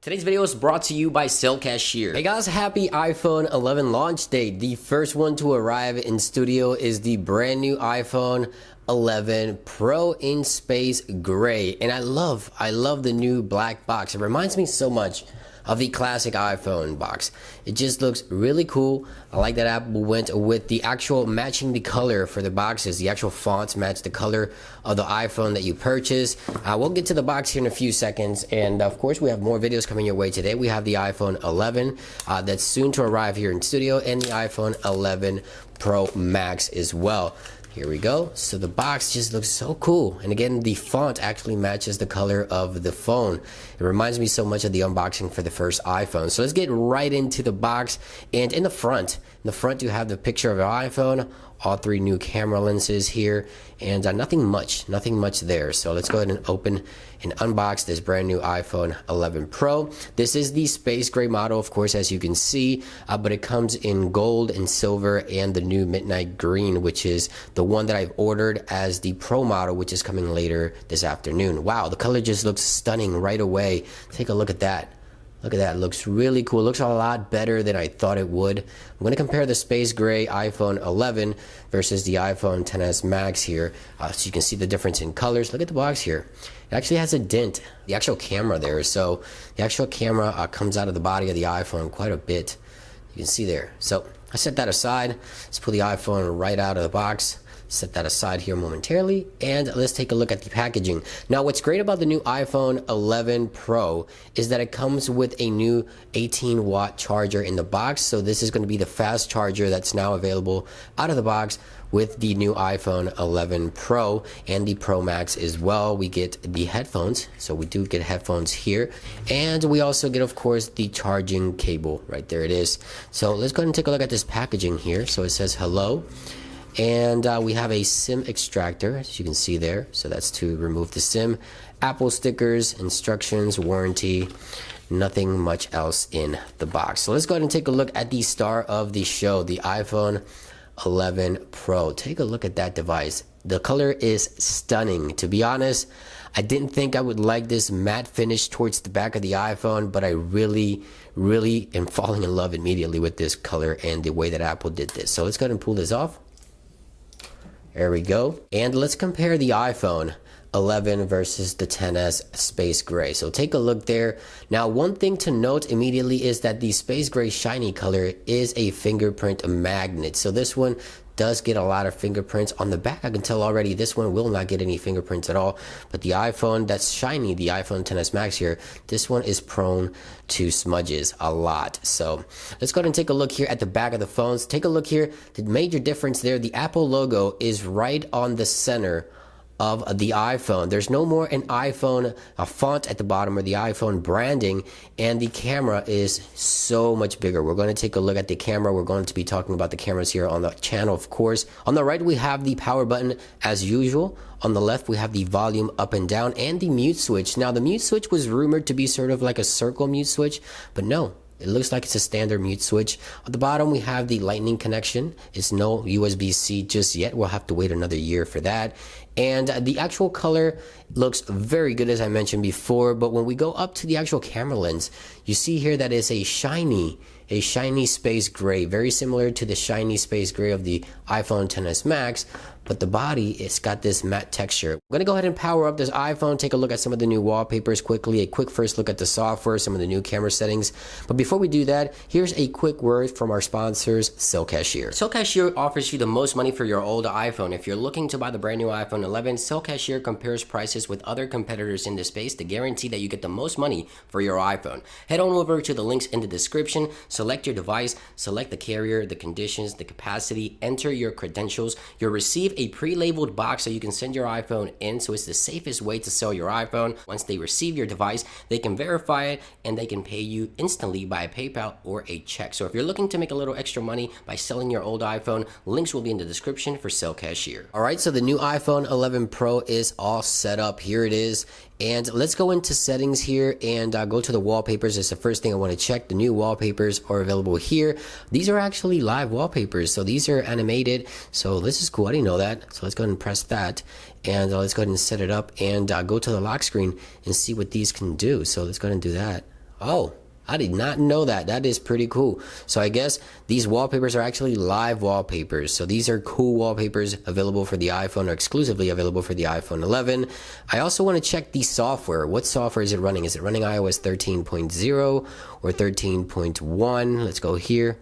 Today's video is brought to you by Sell Cashier. Hey guys, happy iPhone 11 launch date. The first one to arrive in studio is the brand new iPhone 11 Pro in space gray. And I love the new black box. It reminds me so much of the classic iPhone box. It just looks really cool. I like that Apple went with the actual matching the color for the boxes. The actual fonts match the color of the iPhone that you purchase. We'll get to the box here in a few seconds, and of course we have more videos coming your way today. We have the iPhone 11 that's soon to arrive here in studio, and the iPhone 11 Pro Max as well. Here we go. So the box just looks so cool, and again the font actually matches the color of the phone. It reminds me so much of the unboxing for the first iPhone. So let's get right into the box. And in the front you have the picture of your iPhone, all three new camera lenses here, and nothing much there. So let's go ahead and open and unbox this brand new iPhone 11 Pro. This is the space gray model, of course, as you can see, but it comes in gold and silver and the new midnight green, which is the one that I've ordered as the Pro model, which is coming later this afternoon. Wow, the color just looks stunning right away. Take a look at that. Look at that, it looks really cool. It looks a lot better than I thought it would. I'm going to compare the space gray iPhone 11 versus the iPhone XS Max here, so you can see the difference in colors. Look at the box here. It actually has a dent, the actual camera there. So the actual camera comes out of the body of the iPhone quite a bit. You can see there. So I set that aside. Let's pull the iPhone right out of the box. Set that aside here momentarily, and let's take a look at the packaging. Now, what's great about the new iPhone 11 Pro is that it comes with a new 18-watt charger in the box. So this is going to be the fast charger that's now available out of the box with the new iPhone 11 Pro and the Pro Max as well. We get the headphones, so we do get headphones here, and we also get, of course, the charging cable. Right there it is. So let's go ahead and take a look at this packaging here. So it says hello. And we have a SIM extractor, as you can see there. So that's to remove the SIM. Apple stickers, instructions, warranty, nothing much else in the box. So let's go ahead and take a look at the star of the show, the iPhone 11 Pro. Take a look at that device. The color is stunning. To be honest, I didn't think I would like this matte finish towards the back of the iPhone, but I really am falling in love immediately with this color and the way that Apple did this. So let's go ahead and pull this off. There we go. And let's compare the iPhone 11 versus the XS space gray. So take a look there. Now, one thing to note immediately is that the space gray shiny color is a fingerprint magnet. So this one does get a lot of fingerprints on the back. I can tell already this one will not get any fingerprints at all, but the iPhone that's shiny, the iPhone XS Max here, this one is prone to smudges a lot. So let's go ahead and take a look here at the back of the phones. Take a look here. The major difference there, the Apple logo is right on the center of the iPhone. There's no more an iPhone font at the bottom or the iPhone branding, and the camera is so much bigger. We're going to take a look at the camera. We're going to be talking about the cameras here on the channel, of course. On the right, we have the power button as usual. On the left, we have the volume up and down and the mute switch. Now, the mute switch was rumored to be sort of like a circle mute switch, but no. It looks like it's a standard mute switch. At the bottom, we have the lightning connection. It's no USB-C just yet. We'll have to wait another year for that. And the actual color looks very good, as I mentioned before. But when we go up to the actual camera lens, you see here that it's a shiny space gray, very similar to the shiny space gray of the iPhone XS Max. But the body, it's got this matte texture. I'm going to go ahead and power up this iPhone, take a look at some of the new wallpapers quickly, a quick first look at the software, some of the new camera settings. But before we do that, here's a quick word from our sponsors, Sell Cashier. Sell Cashier offers you the most money for your old iPhone. If you're looking to buy the brand new iPhone 11, Sell Cashier compares prices with other competitors in the space to guarantee that you get the most money for your iPhone. Head on over to the links in the description, select your device, select the carrier, the conditions, the capacity, enter your credentials. You'll receive a pre-labeled box so you can send your iPhone in, so it's the safest way to sell your iPhone. Once they receive your device, they can verify it and they can pay you instantly by a PayPal or a check. So if you're looking to make a little extra money by selling your old iPhone, links will be in the description for Sell Cashier. All right, so the new iPhone 11 Pro is all set up. Here it is. And let's go into settings here and go to the wallpapers. It's the first thing I want to check. The new wallpapers are available here. These are actually live wallpapers, so these are animated. So this is cool. I didn't know that. So let's go ahead and press that, and let's go ahead and set it up and go to the lock screen and see what these can do. So let's go ahead and do that. Oh, I did not know that. That is pretty cool. So I guess these wallpapers are actually live wallpapers. So these are cool wallpapers available for the iPhone, or exclusively available for the iPhone 11. I also want to check the software. What software is it running? Is it running iOS 13.0 or 13.1? Let's go here.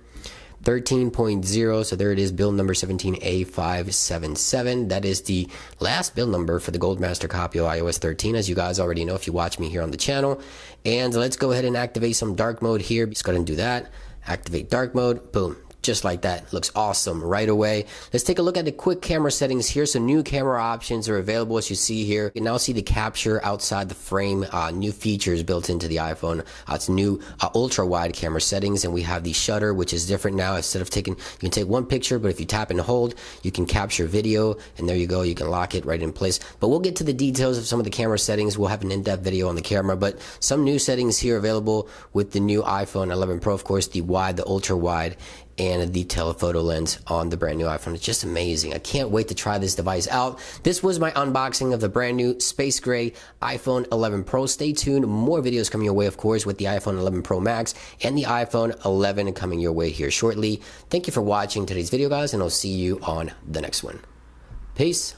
13.0, so there it is, build number 17A577. That is the last build number for the Goldmaster copy of iOS 13, as you guys already know if you watch me here on the channel. And let's go ahead and activate some dark mode here. Just go ahead and do that. Activate dark mode, boom. Just like that. Looks awesome right away. Let's take a look at the quick camera settings here. So new camera options are available, as you see here. You can now see the capture outside the frame, new features built into the iPhone. It's new ultra wide camera settings, and we have the shutter, which is different now. Instead of taking, you can take one picture, but if you tap and hold, you can capture video, and there you go. You can lock it right in place. But we'll get to the details of some of the camera settings. We'll have an in-depth video on the camera, but some new settings here available with the new iPhone 11 Pro. Of course, the wide, the ultra wide, and the telephoto lens on the brand new iPhone. It's just amazing. I can't wait to try this device out. This was my unboxing of the brand new space gray iPhone 11 Pro. Stay tuned. More videos coming your way, of course, with the iPhone 11 Pro Max and the iPhone 11 coming your way here shortly. Thank you for watching today's video, guys, and I'll see you on the next one. Peace.